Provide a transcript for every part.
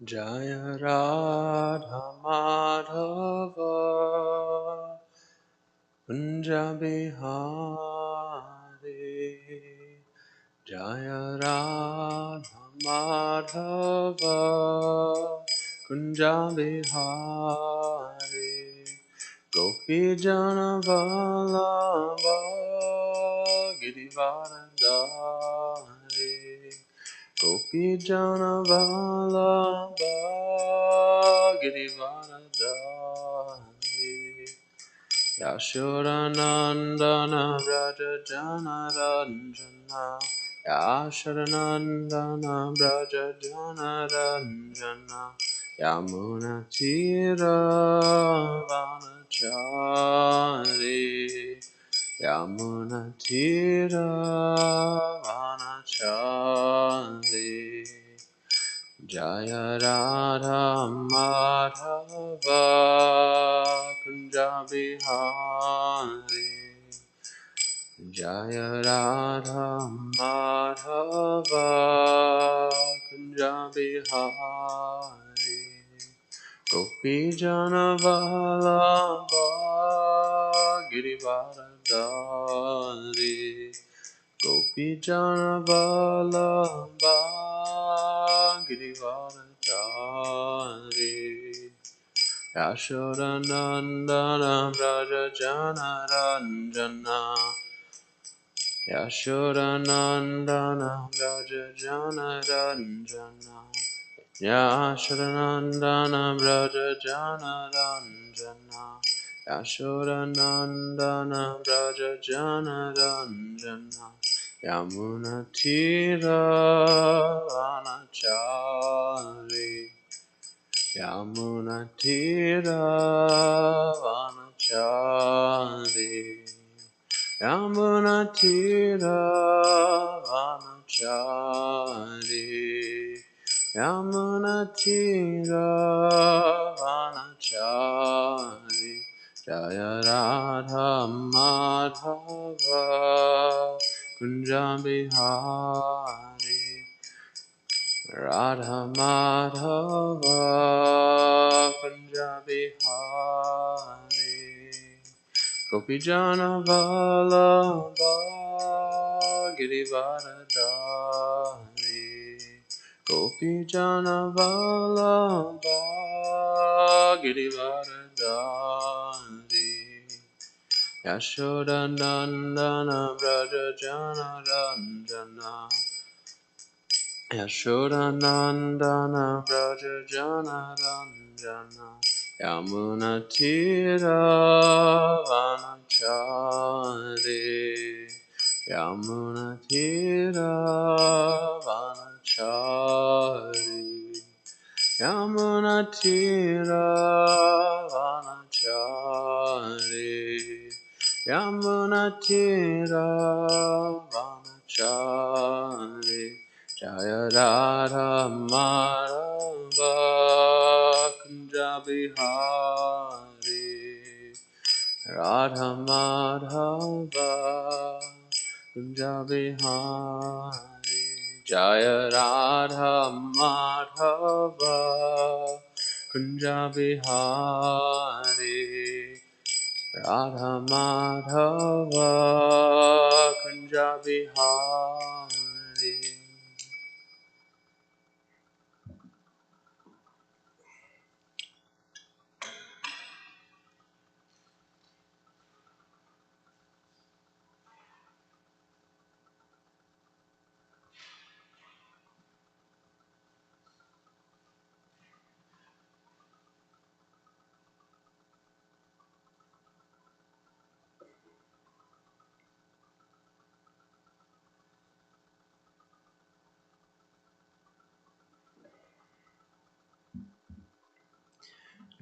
Jaya Radha Madhava Kunja Bihari Jaya Radha Madhava Kunja Bihari Gopi Jana Vallabha Girivardhari Gopi Jana Vallabha Girivardhari Yashodanandana Braja Jana Ranjana Yashodanandana Braja Jana Ranjana Yamuna Tira Vanachari Yamuna Tira Vanachari Jaya Radha Madhava Kunja Bihari Jaya Radha Madhava Kunja Bihari Gopi Jana Vallabha Girivardhari Gopi Jana Vallabha Girivardhari Yashodanandana Braja Jana Ranjana Yashodanandana Braja Jana Ranjana Yashodanandana Braja Jana Ranjana Yashodanandana Braja Jana Ranjana Yamuna Tira Vanachari Yamuna Tira Vanachari Yamuna Tira Vanachari Yamuna Tira Vanachari Jaya Radha Madhava Kunja Bihari Radha Madhava Kunja Bihari Gopi Jana Vallabha Girivardhari Gopi Jana Vallabha Girivardhari Yashodanandana Braja Jana Ranjana Yashodanandana Braja Jana Ranjana Yamuna Tira Vanachari Yamuna Tira Vanachari Yamuna Tira Vanachari Yamuna Tira Vanachari Jaya Radha Madhava Kunja Bihari Radha Madhava Kunja Bihari Jaya Radha Madhava Kunja Bihari Radha Madhava Kunja Bihari.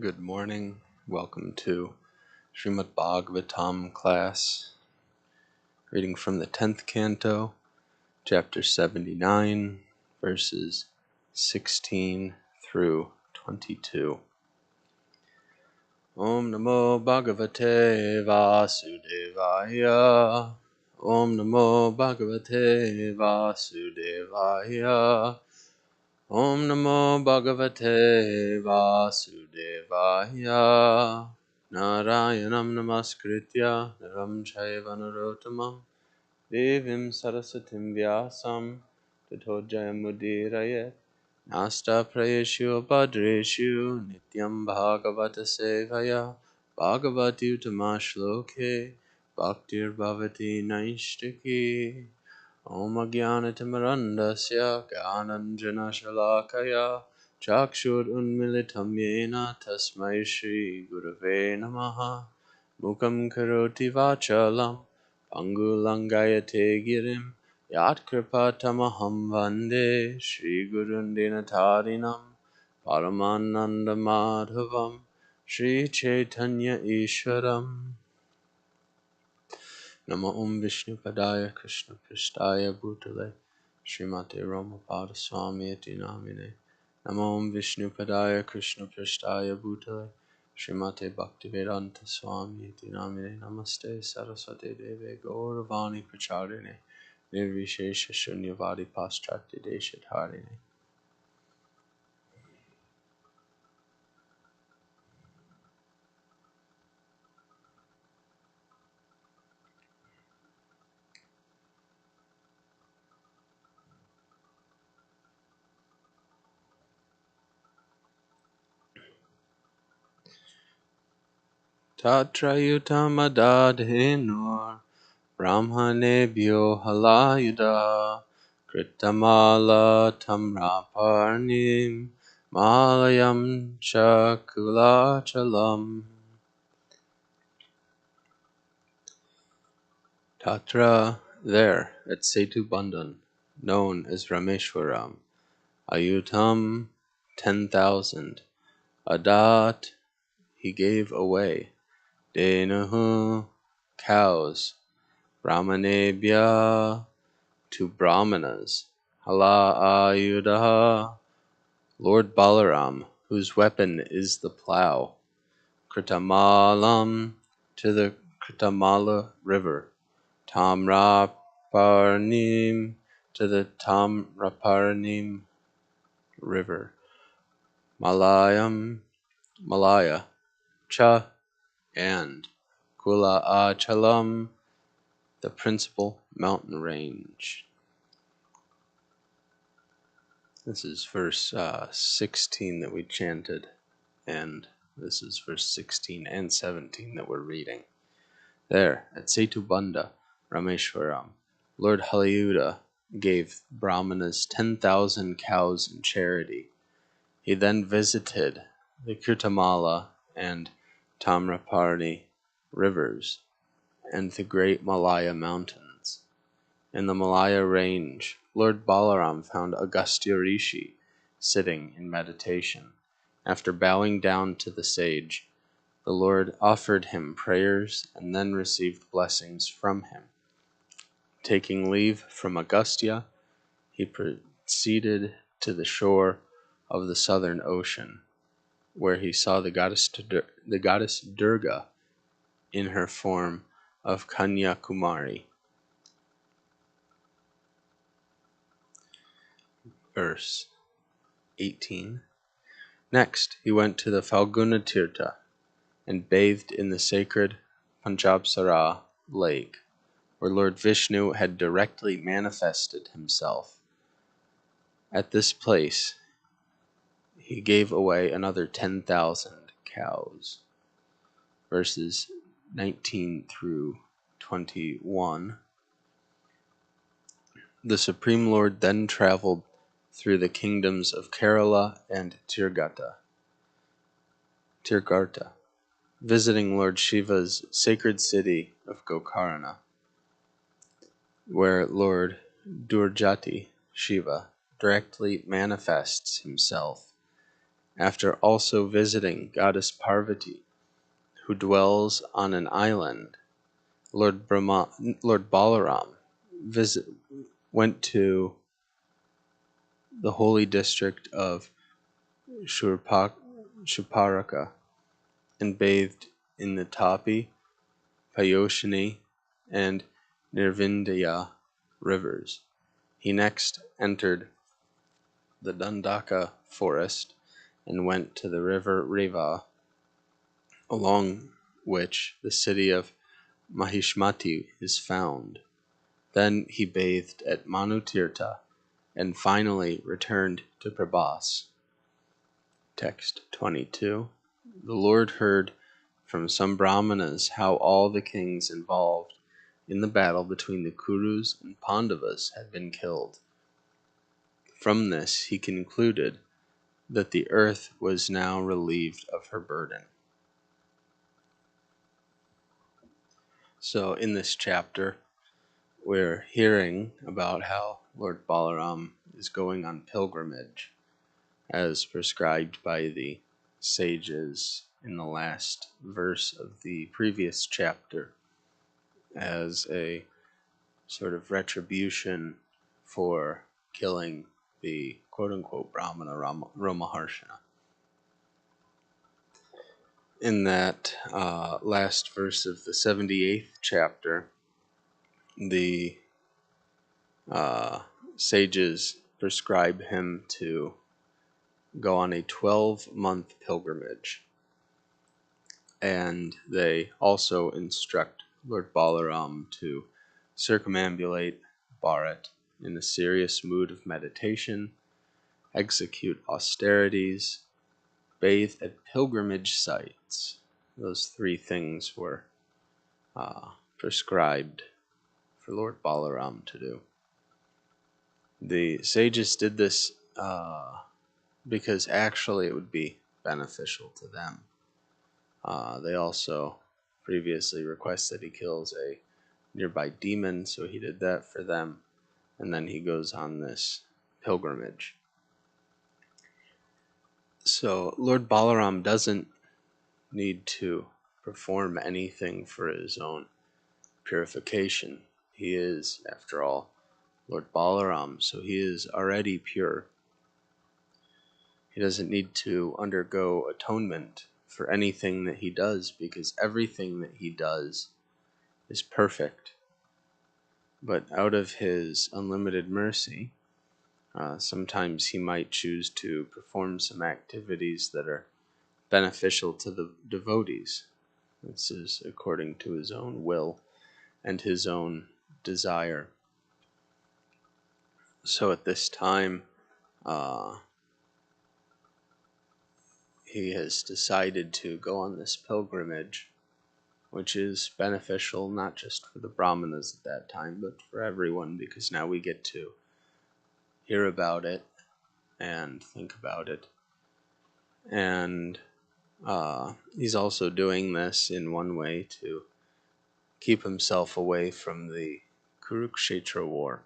Good morning. Welcome to Srimad Bhagavatam class. Reading from the 10th canto, chapter 79, verses 16 through 22. Om Namo Bhagavate Vasudevaya. Om Namo Bhagavate Vasudevaya. Om Namo Bhagavate Vasudevaya. Narayanam Namaskritya Naram Chaiva Narottamam Devim Sarasatim Vyasam Tato Jayamudirayet Nasta Prayeshu Bhadreshu Nityam Bhagavata Sevaya Bhagavati Uttamasloke Bhaktir Bhavati Naishtaki Om Jnanatimirandasya Gyananjana Shalakaya Chakshur Unmilitam Yena Tasmai Shri Gurave Namaha Mukam Karoti Vachalam Pangulangayate Girim Yatkripatamaham Vande Shri Gurundinatarinam Paramananda Madhavam Shri Chaitanya Ishwaram Namo Om Vishnu Padaya Krishna Pristaya Bhutale Srimate Ramapada Swami Iti Namine Namo Om Vishnu Padaya Krishna Pristaya Bhutale Srimate Bhaktivedanta Swami Iti Namine Namaste Saraswati Deve Gauravani Pracharine Nirvishesha Shunyavadi Pastrati Deshatharine. Tatrayutamadadhenur Brahmanebhyo halayuda Kritamala tamraparnim Malayam chakulachalam. Tatra, there, at Setu Bandhan, known as Rameshwaram, Ayutam, 10,000, Adat, he gave away, Denahu, cows, Brahmanebhya, to Brahmanas, Hala Ayudaha, Lord Balaram, whose weapon is the plough, Kritamalam, to the Kritamala river, Tamraparnim, to the Tamraparnim river, Malayam, Malaya, Cha, and Kula Achalam, the principal mountain range. This is verse 16 that we chanted, and this is verse 16 and 17 that we're reading. There, at Setubandha, Rameshwaram, Lord Halayuda gave Brahmanas 10,000 cows in charity. He then visited the Kirtamala and Tamraparni rivers and the great Malaya mountains. In the Malaya range, Lord Balaram found Agastya Rishi sitting in meditation. After bowing down to the sage, the Lord offered him prayers and then received blessings from him. Taking leave from Agastya, he proceeded to the shore of the southern ocean, where he saw the goddess Durga in her form of Kanyakumari. Verse 18. Next, he went to the Falguna Tirtha and bathed in the sacred Panchabsara lake, where Lord Vishnu had directly manifested himself. At this place, he gave away another 10,000 cows. Verses 19 through 21. The Supreme Lord then traveled through the kingdoms of Kerala and Tirgatha, visiting Lord Shiva's sacred city of Gokarna, where Lord Durjati Shiva directly manifests himself, after also visiting Goddess Parvati, who dwells on an island. Lord Balaram went to the holy district of Shuparaka and bathed in the Tapi, Payoshini, and Nirvindaya rivers. He next entered the Dandaka forest and went to the river Reva, along which the city of Mahishmati is found. Then he bathed at Manutirtha and finally returned to Prabhas. Text 22. The Lord heard from some Brahmanas how all the kings involved in the battle between the Kurus and Pandavas had been killed. From this he concluded that the earth was now relieved of her burden. So in this chapter, we're hearing about how Lord Balaram is going on pilgrimage as prescribed by the sages in the last verse of the previous chapter, as a sort of retribution for killing the quote-unquote Brahmana Romaharshana. In that last verse of the 78th chapter, the sages prescribe him to go on a 12-month pilgrimage, and they also instruct Lord Balaram to circumambulate Bharat in a serious mood of meditation, execute austerities, bathe at pilgrimage sites. Those three things were prescribed for Lord Balaram to do. The sages did this because actually it would be beneficial to them. They also previously requested he kills a nearby demon, so he did that for them, and then he goes on this pilgrimage. So Lord Balaram doesn't need to perform anything for his own purification. He is, after all, Lord Balaram, so he is already pure. He doesn't need to undergo atonement for anything that he does, because everything that he does is perfect. But out of his unlimited mercy, sometimes he might choose to perform some activities that are beneficial to the devotees. This is according to his own will and his own desire. So at this time, he has decided to go on this pilgrimage, which is beneficial not just for the Brahmanas at that time, but for everyone, because now we get to hear about it and think about it. And he's also doing this in one way to keep himself away from the Kurukshetra war.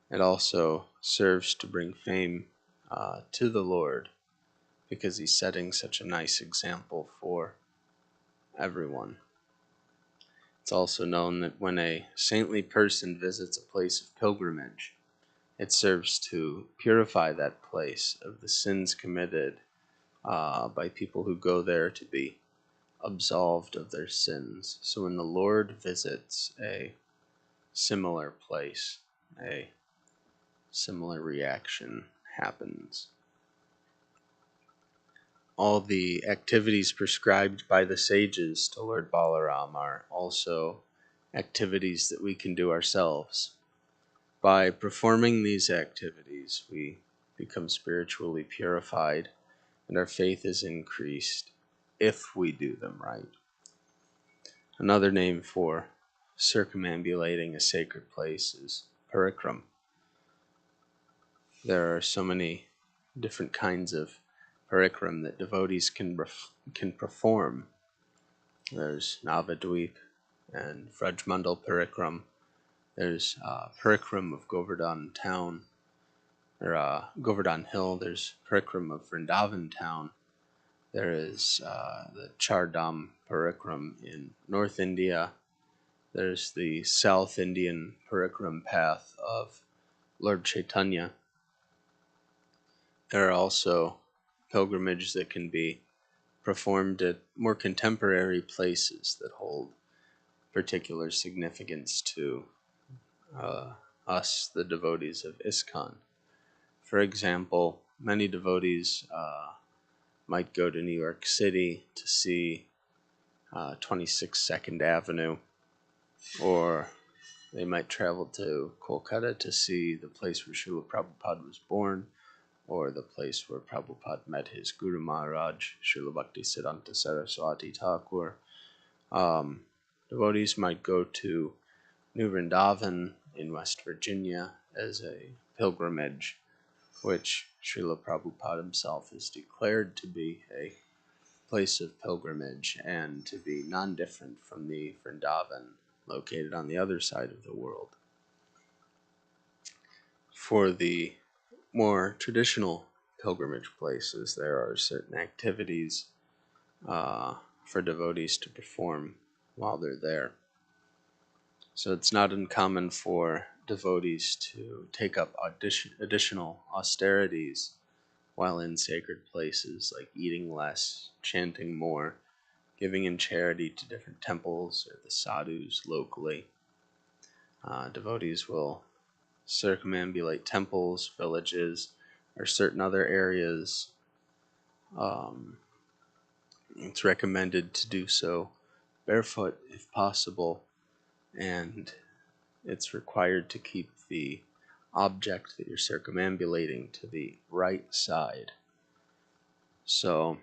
It also serves to bring fame to the Lord, because he's setting such a nice example for everyone. It's also known that when a saintly person visits a place of pilgrimage, it serves to purify that place of the sins committed by people who go there to be absolved of their sins. So when the Lord visits a similar place, a similar reaction happens. All the activities prescribed by the sages to Lord Balaram are also activities that we can do ourselves. By performing these activities, we become spiritually purified, and our faith is increased if we do them right. Another name for circumambulating a sacred place is parikram. There are so many different kinds of parikram that devotees can perform. There's Navadweep and Vrajmandal parikram. There's parikram of Govardhan town, or Govardhan hill. There's parikram of Vrindavan town. There is the Chardham parikram in North India. There's the South Indian parikram path of Lord Chaitanya. There are also pilgrimages that can be performed at more contemporary places that hold particular significance to us, the devotees of ISKCON. For example, many devotees might go to New York City to see 26 Second Avenue, or they might travel to Kolkata to see the place where Srila Prabhupada was born, or the place where Prabhupada met his Guru Maharaj, Srila Bhaktisiddhanta Saraswati Thakur. Devotees might go to New Vrindavan in West Virginia as a pilgrimage, which Srila Prabhupada himself has declared to be a place of pilgrimage and to be non-different from the Vrindavan located on the other side of the world. For the more traditional pilgrimage places, there are certain activities for devotees to perform while they're there. So it's not uncommon for devotees to take up additional austerities while in sacred places, like eating less, chanting more, giving in charity to different temples or the sadhus locally. Devotees will circumambulate temples, villages, or certain other areas. It's recommended to do so barefoot if possible, and it's required to keep the object that you're circumambulating to the right side. So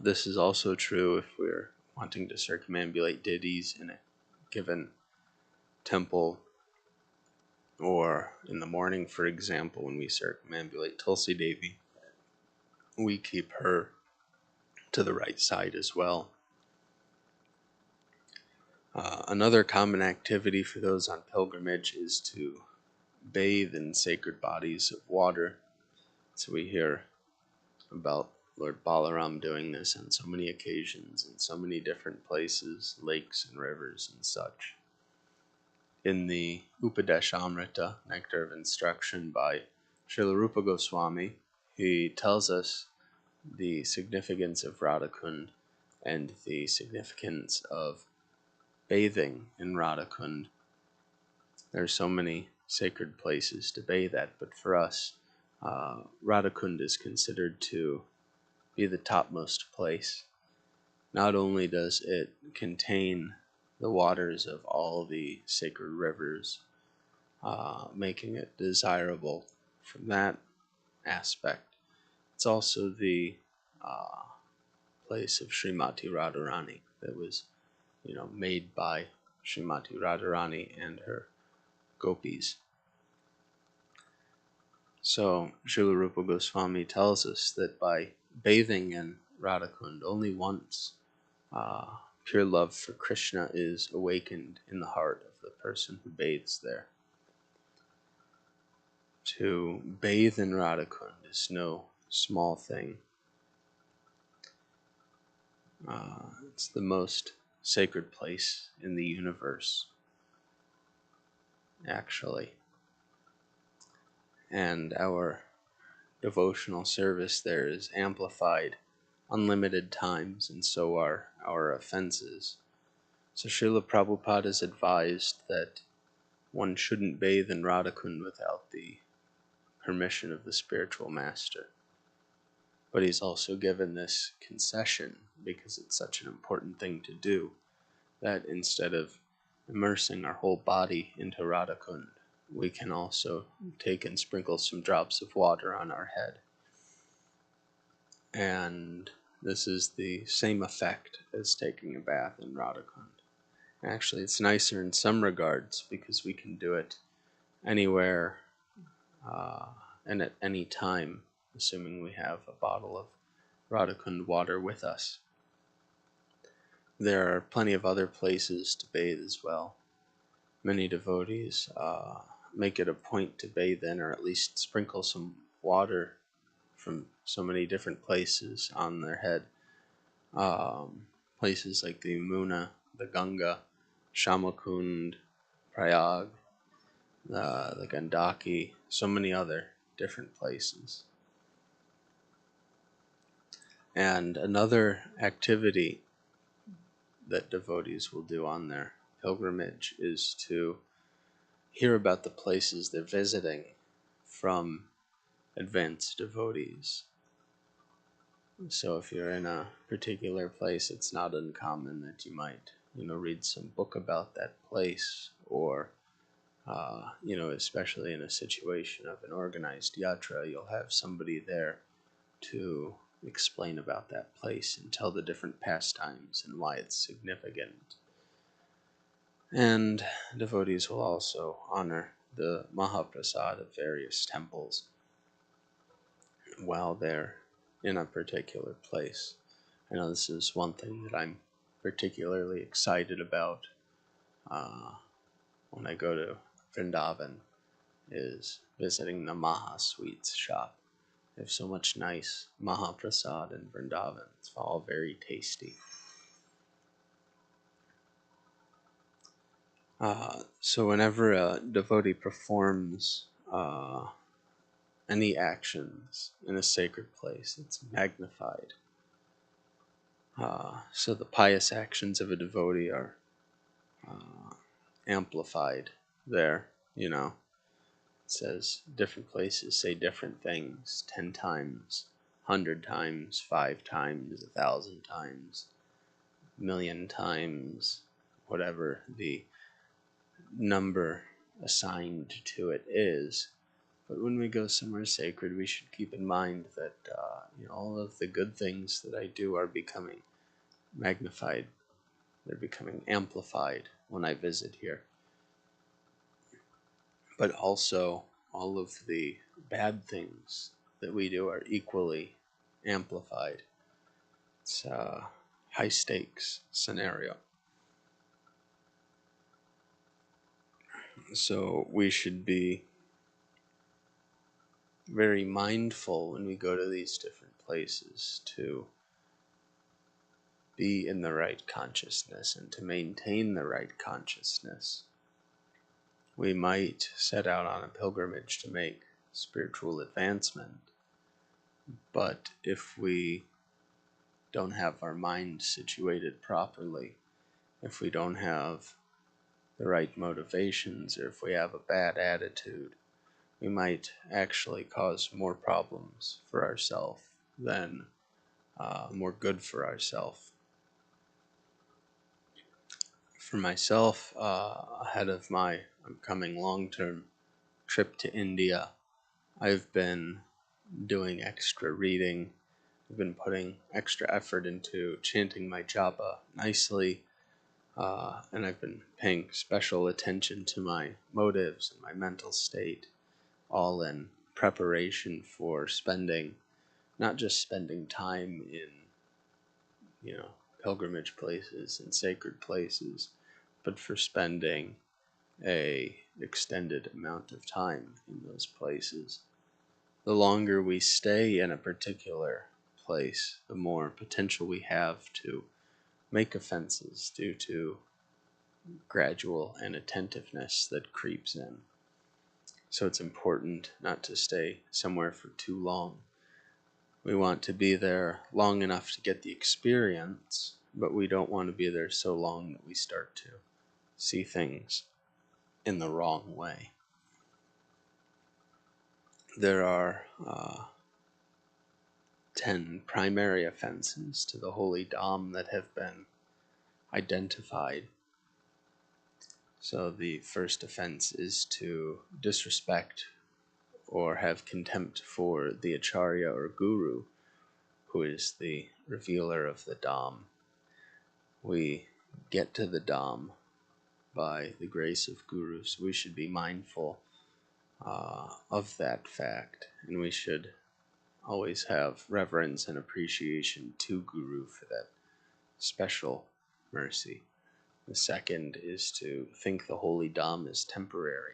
this is also true if we're wanting to circumambulate deities in a given temple, or in the morning, for example, when we circumambulate Tulsi Devi, we keep her to the right side as well. Another common activity for those on pilgrimage is to bathe in sacred bodies of water. So we hear about Lord Balaram doing this on so many occasions in so many different places, lakes and rivers and such. In the Upadeshamrita, Nectar of Instruction by Srila Rupa Goswami, he tells us the significance of Radhakund and the significance of bathing in Radhakund. There are so many sacred places to bathe at, but for us, Radhakund is considered to be the topmost place. Not only does it contain the waters of all the sacred rivers, making it desirable from that aspect, it's also the place of Srimati Radharani that was, made by Srimati Radharani and her gopis. So Srila Rupa Goswami tells us that by bathing in Radhakund only once, pure love for Krishna is awakened in the heart of the person who bathes there. To bathe in Radhakund is no small thing. It's the most sacred place in the universe, actually. And our devotional service there is amplified unlimited times, and so are our offenses. So Srila Prabhupada has advised that one shouldn't bathe in Radhakund without the permission of the spiritual master. But he's also given this concession, because it's such an important thing to do, that instead of immersing our whole body into Radhakund, we can also take and sprinkle some drops of water on our head. And this is the same effect as taking a bath in Radhakund. Actually, it's nicer in some regards, because we can do it anywhere and at any time, assuming we have a bottle of Radhakund water with us. There are plenty of other places to bathe as well. Many devotees make it a point to bathe in, or at least sprinkle some water from so many different places on their head. Places like the Yamuna, the Ganga, Shamakund, Prayag, the Gandaki, so many other different places. And another activity that devotees will do on their pilgrimage is to hear about the places they're visiting from advanced devotees. So if you're in a particular place, it's not uncommon that you might, read some book about that place, or, especially in a situation of an organized yatra, you'll have somebody there to explain about that place and tell the different pastimes and why it's significant. And devotees will also honor the Mahaprasad of various temples while they're in a particular place. I know this is one thing that I'm particularly excited about when I go to Vrindavan, is visiting the Maha Sweets shop. They have so much nice Mahaprasad in Vrindavan. It's all very tasty. So whenever a devotee performs any actions in a sacred place, it's magnified. So the pious actions of a devotee are amplified there, It says different places say different things 10 times, 100 times, 5 times, 1,000 times, 1,000,000 times, whatever the number assigned to it is. But when we go somewhere sacred, we should keep in mind that all of the good things that I do are becoming magnified. They're becoming amplified when I visit here. But also, all of the bad things that we do are equally amplified. It's a high stakes scenario. So we should be very mindful when we go to these different places to be in the right consciousness and to maintain the right consciousness. We might set out on a pilgrimage to make spiritual advancement, but if we don't have our mind situated properly, if we don't have the right motivations, or if we have a bad attitude, we might actually cause more problems for ourselves than more good for ourselves. For myself, ahead of my upcoming long-term trip to India, I've been doing extra reading. I've been putting extra effort into chanting my japa nicely, and I've been paying special attention to my motives and my mental state, all in preparation for not just spending time in, pilgrimage places and sacred places, but for spending a extended amount of time in those places. The longer we stay in a particular place, the more potential we have to make offenses due to gradual inattentiveness that creeps in. So it's important not to stay somewhere for too long. We want to be there long enough to get the experience, but we don't want to be there so long that we start to see things in the wrong way. There are 10 primary offenses to the holy Dham that have been identified. So the first offense is to disrespect or have contempt for the Acharya or Guru, who is the revealer of the Dham. We get to the Dham by the grace of Guru, so we should be mindful of that fact, and we should always have reverence and appreciation to Guru for that special mercy. The second is to think the holy Dham is temporary.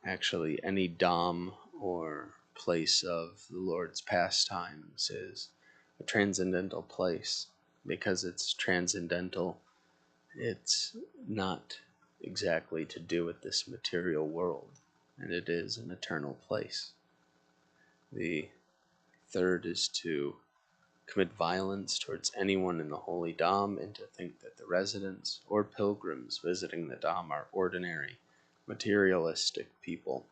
Actually, any Dham or place of the Lord's pastimes is a transcendental place. Because it's transcendental, it's not exactly to do with this material world, and it is an eternal place. The third is to commit violence towards anyone in the holy Dham, and to think that the residents or pilgrims visiting the Dham are ordinary, materialistic people.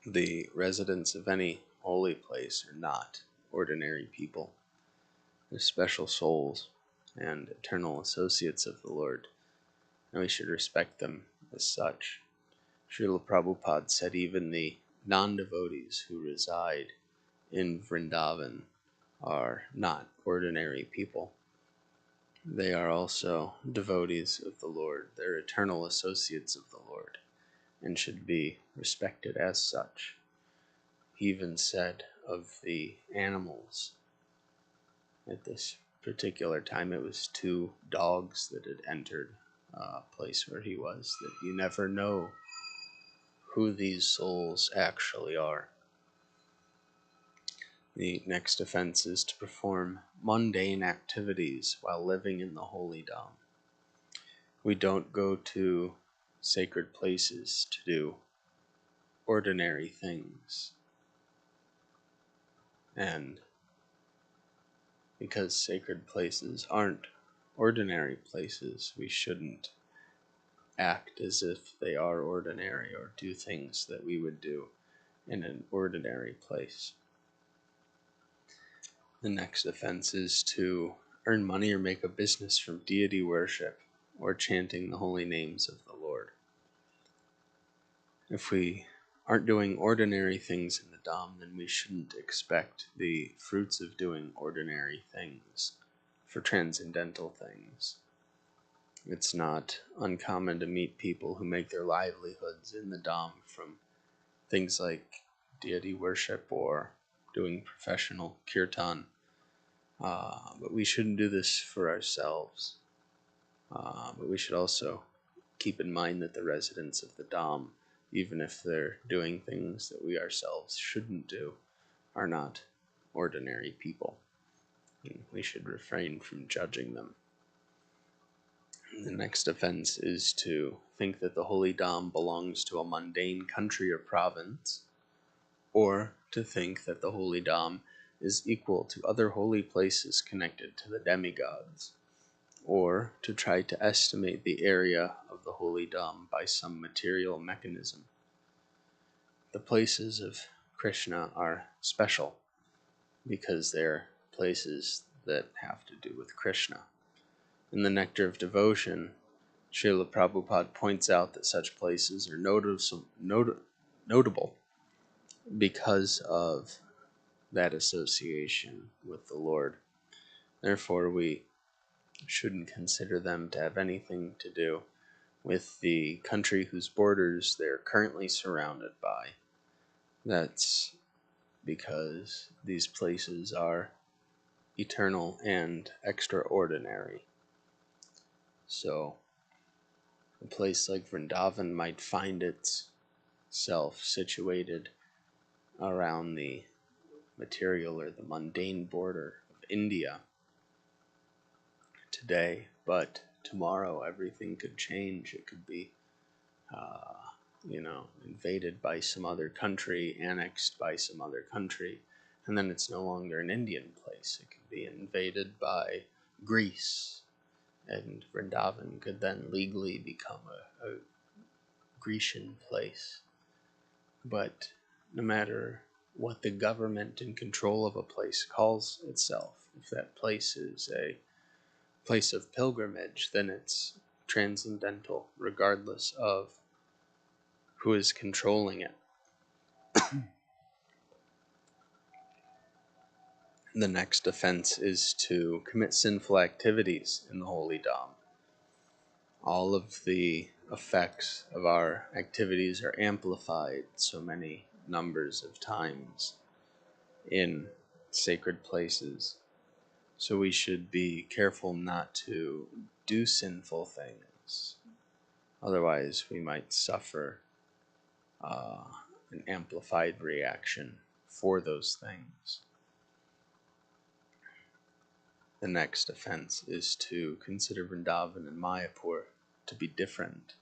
The residents of any holy place are not ordinary people. They're special souls and eternal associates of the Lord, and we should respect them as such. Srila Prabhupada said even the non-devotees who reside in Vrindavan are not ordinary people. They are also devotees of the Lord. They're eternal associates of the Lord and should be respected as such. He even said of the animals at this particular time, it was 2 dogs that had entered a place where he was, that you never know who these souls actually are. The next offense is to perform mundane activities while living in the holy dham. We don't go to sacred places to do ordinary things. And because sacred places aren't ordinary places, we shouldn't act as if they are ordinary or do things that we would do in an ordinary place. The next offense is to earn money or make a business from deity worship or chanting the holy names of the Lord. If we aren't doing ordinary things in the Dham, then we shouldn't expect the fruits of doing ordinary things for transcendental things. It's not uncommon to meet people who make their livelihoods in the Dham from things like deity worship or doing professional kirtan. But we shouldn't do this for ourselves. But we should also keep in mind that the residents of the Dham, even if they're doing things that we ourselves shouldn't do, are not ordinary people. And we should refrain from judging them. The next offense is to think that the holy Dham belongs to a mundane country or province, or to think that the holy Dham is equal to other holy places connected to the demigods, or to try to estimate the area of the holy Dham by some material mechanism. The places of Krishna are special because they're places that have to do with Krishna. In the Nectar of Devotion, Srila Prabhupada points out that such places are notable because of that association with the Lord. Therefore, we shouldn't consider them to have anything to do with the country whose borders they're currently surrounded by. That's because these places are eternal and extraordinary. So, a place like Vrindavan might find itself situated around the material or the mundane border of India today, but tomorrow everything could change. It could be, invaded by some other country, annexed by some other country, and then it's no longer an Indian place. It could be invaded by Greece, and Vrindavan could then legally become a Grecian place. But no matter what the government in control of a place calls itself, if that place is a place of pilgrimage, then it's transcendental, regardless of who is controlling it. The next offense is to commit sinful activities in the holy Dham. All of the effects of our activities are amplified so many numbers of times in sacred places. So we should be careful not to do sinful things. Otherwise, we might suffer an amplified reaction for those things. The next offense is to consider Vrindavan and Mayapur to be different.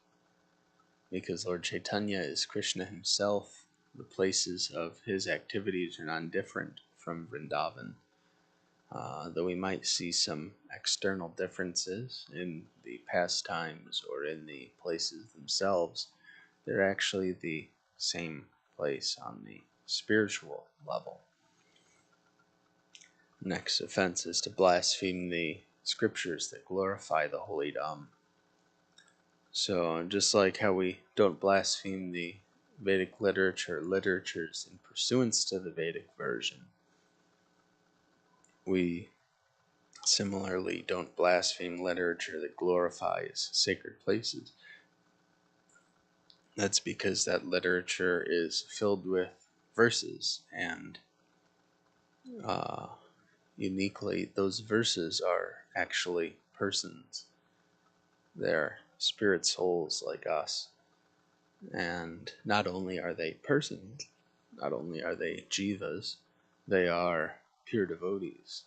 Because Lord Chaitanya is Krishna himself, the places of his activities are not different from Vrindavan. Though we might see some external differences in the pastimes or in the places themselves, they're actually the same place on the spiritual level. Next offense is to blaspheme the scriptures that glorify the holy Dham. So just like how we don't blaspheme the Vedic literatures in pursuance to the Vedic version, we similarly don't blaspheme literature that glorifies sacred places. That's because that literature is filled with verses, and uniquely, those verses are actually persons. They're spirit souls like us. And not only are they persons, not only are they jivas, they are pure devotees.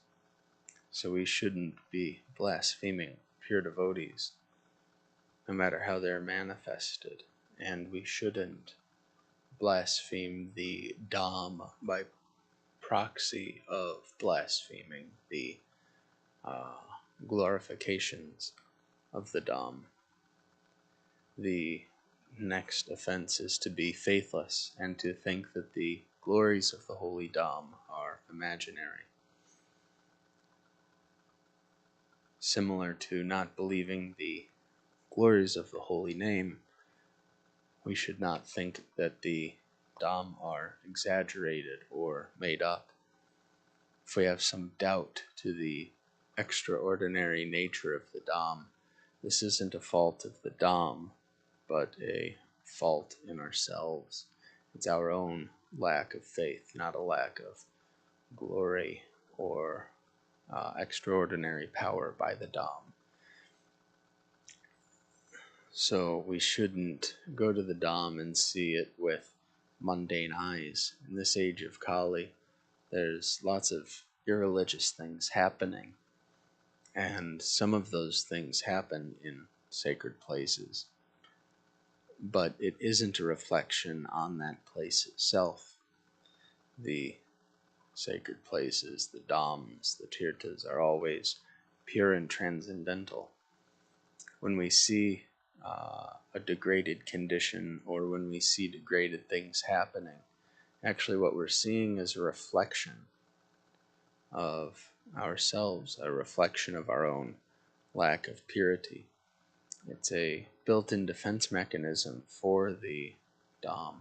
So we shouldn't be blaspheming pure devotees, no matter how they're manifested. And we shouldn't blaspheme the Dham by proxy of blaspheming the glorifications of the Dham. The next offense is to be faithless and to think that the glories of the holy Dham are imaginary. Similar to not believing the glories of the holy name, we should not think that the Dham are exaggerated or made up. If we have some doubt to the extraordinary nature of the Dham, this isn't a fault of the Dham, but a fault in ourselves. It's our own lack of faith, not a lack of glory or extraordinary power by the Dham. So we shouldn't go to the Dham and see it with mundane eyes. In this age of Kali, there's lots of irreligious things happening, and some of those things happen in sacred places, but it isn't a reflection on that place itself. The sacred places, the Dhams, the Tirthas, are always pure and transcendental. When we see a degraded condition, or when we see degraded things happening, actually what we're seeing is a reflection of ourselves, a reflection of our own lack of purity. It's a built-in defense mechanism for the Dham,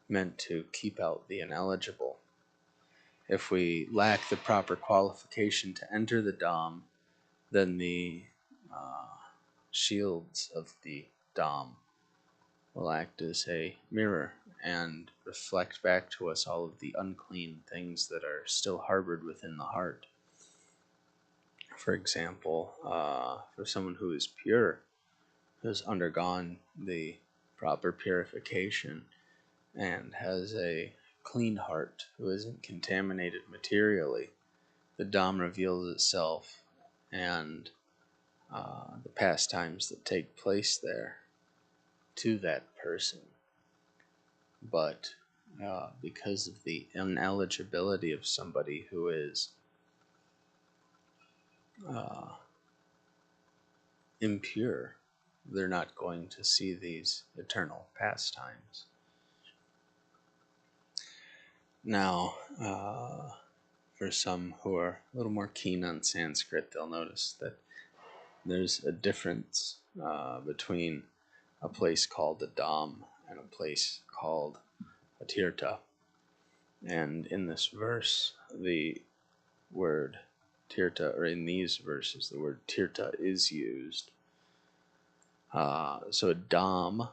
meant to keep out the ineligible. If we lack the proper qualification to enter the Dham, then the shields of the Dham will act as a mirror and reflect back to us all of the unclean things that are still harbored within the heart. For example, for someone who is pure, who has undergone the proper purification and has a clean heart, who isn't contaminated materially, the Dham reveals itself, and the pastimes that take place there to that person. But because of the ineligibility of somebody who is impure, they're not going to see these eternal pastimes. Now, for some who are a little more keen on Sanskrit, they'll notice that there's a difference between a place called a Dham and a place called a Tirtha. And in this verse, the word Tirtha, or in these verses, the word Tirtha is used. So a Dham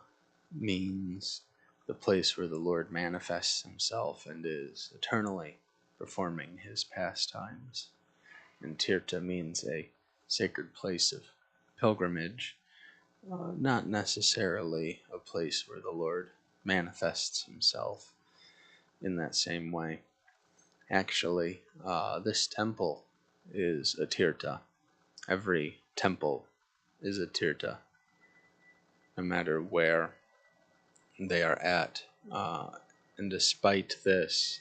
means the place where the Lord manifests himself and is eternally performing his pastimes. And Tirtha means a sacred place of pilgrimage, not necessarily a place where the Lord manifests himself in that same way. Actually, this temple is a Tirtha. Every temple is a Tirtha, no matter where they are at. And despite this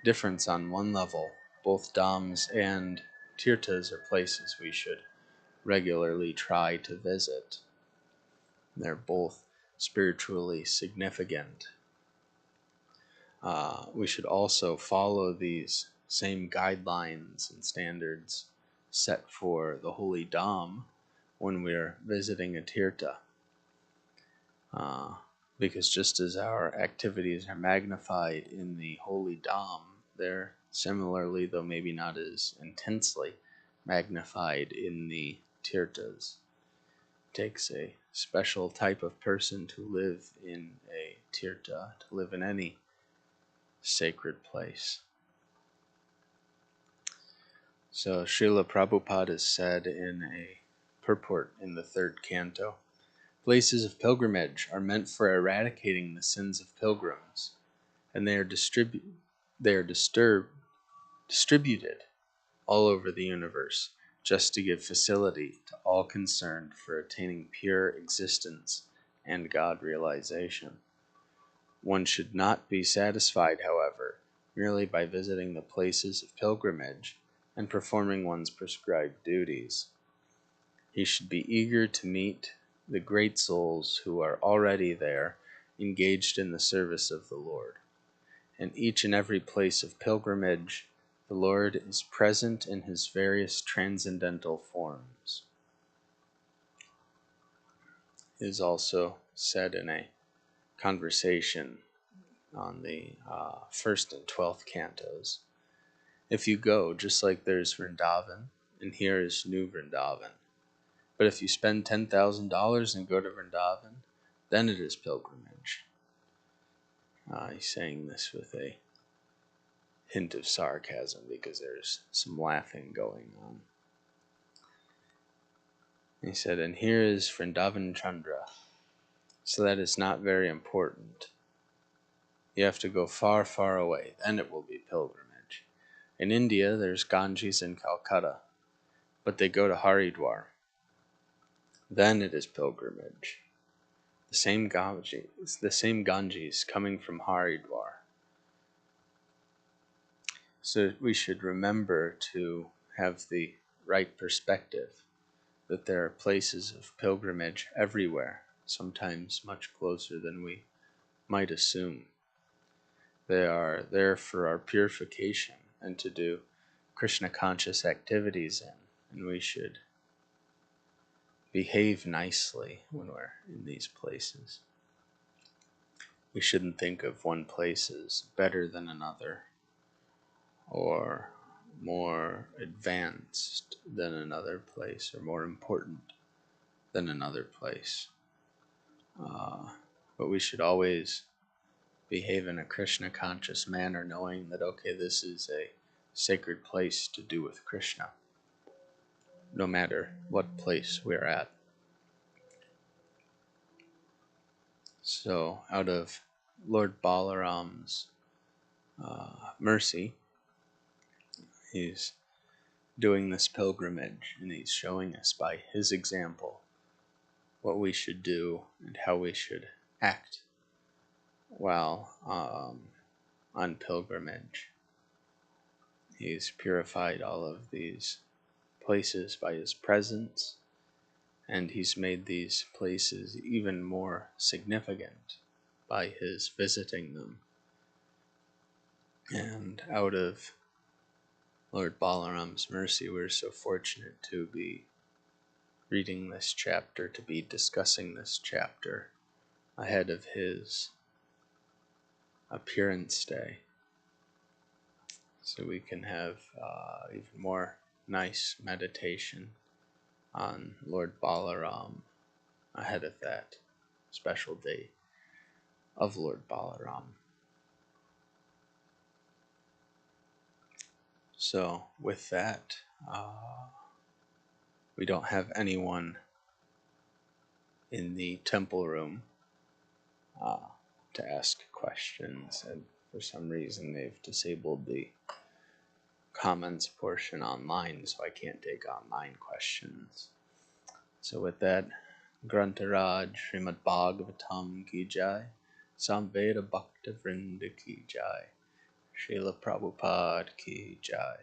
difference on one level, both Dhams and Tirthas are places we should regularly try to visit. They're both spiritually significant. we should also follow these same guidelines and standards set for the Holy Dham when we're visiting a tirtha. Because just as our activities are magnified in the Holy Dham, they're similarly, though maybe not as intensely, magnified in the tirthas. It takes a special type of person to live in a tirtha, to live in any sacred place. So Srila Prabhupada has said in a purport in the 3rd canto, places of pilgrimage are meant for eradicating the sins of pilgrims, and they are distributed all over the universe, just to give facility to all concerned for attaining pure existence and God realization. One should not be satisfied, however, merely by visiting the places of pilgrimage and performing one's prescribed duties. He should be eager to meet the great souls who are already there, engaged in the service of the Lord. In each and every place of pilgrimage, the Lord is present in his various transcendental forms. It is also said in a conversation on the 1st and 12th cantos. If you go, just like there's Vrindavan, and here is New Vrindavan. But if you spend $10,000 and go to Vrindavan, then it is pilgrimage. He's saying this with a hint of sarcasm because there's some laughing going on. He said, and here is Vrindavan Chandra, so that is not very important. You have to go far, far away, then it will be pilgrimage. In India, there's Ganges in Calcutta, but they go to Haridwar. Then it is pilgrimage. The same Ganges coming from Haridwar. So we should remember to have the right perspective, that there are places of pilgrimage everywhere, sometimes much closer than we might assume. They are there for our purification and to do Krishna conscious activities in, and we should behave nicely when we're in these places. We shouldn't think of one place as better than another or more advanced than another place or more important than another place. But we should always behave in a Krishna conscious manner, knowing that, okay, this is a sacred place to do with Krishna, no matter what place we're at. So, out of Lord Balaram's mercy, he's doing this pilgrimage, and he's showing us by his example what we should do and how we should act while on pilgrimage. He's purified all of these places by his presence, and he's made these places even more significant by his visiting them. And out of Lord Balaram's mercy, we're so fortunate to be reading this chapter, to be discussing this chapter ahead of his appearance day, so we can have even more nice meditation on Lord Balaram ahead of that special day of Lord Balaram. So with that, we don't have anyone in the temple room to ask questions, and for some reason they've disabled the comments portion online, so I can't take online questions. So with that, Grantaraj Srimad Bhagavatam ki jai, Samveda Bhakta Vrinda ki jai, Srila Prabhupada ki jai.